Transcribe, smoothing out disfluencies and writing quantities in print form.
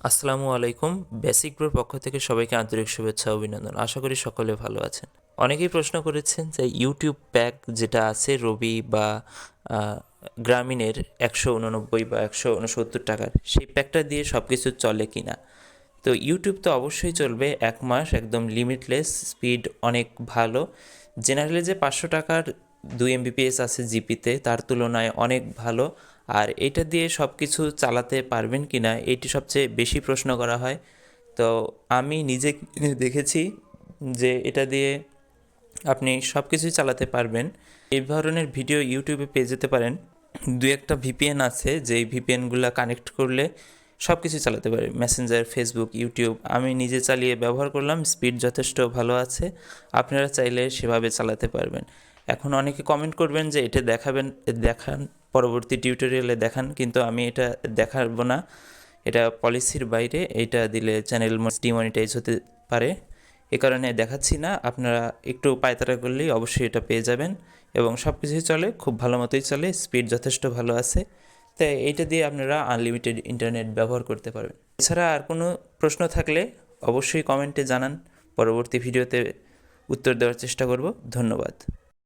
আসসালামু আলাইকুম। বেসিক ব্রোর পক্ষ থেকে সবাইকে আন্তরিক শুভেচ্ছা ও অভিনন্দন। আশা করি সকলে ভালো আছেন। অনেকেই প্রশ্ন করেছেন যে ইউটিউব প্যাক যেটা আছে রবি বা গ্রামীণের 189 বা 169 টাকার, সেই প্যাকটা দিয়ে সব কিছু চলে কি না। তো ইউটিউব তো অবশ্যই চলবে 1 মাস, একদম লিমিটলেস, স্পিড অনেক ভালো। জেনারেলি যে 500 টাকার 2 MBPS আছে জিপিতে, তার তুলনায় অনেক ভালো। আর এটা দিয়ে সব কিছু চালাতে পারবেন কি না, এইটি সবচেয়ে বেশি প্রশ্ন করা হয়। তো আমি নিজে দেখেছি যে এটা দিয়ে আপনি সব কিছুই চালাতে পারবেন। এই ধরনের ভিডিও ইউটিউবে পেয়ে যেতে পারেন। দু একটা ভিপিএন আছে, যেই ভিপিএনগুলো কানেক্ট করলে সব কিছু চালাতে পারে, মেসেঞ্জার, ফেসবুক, ইউটিউব। আমি নিজে চালিয়ে ব্যবহার করলাম, স্পিড যথেষ্ট ভালো আছে। আপনারা চাইলে সেভাবে চালাতে পারবেন। এখন অনেকে কমেন্ট করবেন যে এটা দেখান, পরবর্তী টিউটোরিয়ালে দেখান, কিন্তু আমি এটা দেখাবো না। এটা পলিসির বাইরে, এটা দিলে চ্যানেল ডিমনিটাইজ হতে পারে। এ কারণে দেখাচ্ছি না। আপনারা একটু পায়তারা করলেই অবশ্যই এটা পেয়ে যাবেন, এবং সব কিছুই চলে, খুব ভালো মতোই চলে, স্পিড যথেষ্ট ভালো আছে। তাই এইটা দিয়ে আপনারা আনলিমিটেড ইন্টারনেট ব্যবহার করতে পারবেন। এছাড়া আর কোনো প্রশ্ন থাকলে অবশ্যই কমেন্টে জানান, পরবর্তী ভিডিওতে উত্তর দেওয়ার চেষ্টা করব। ধন্যবাদ।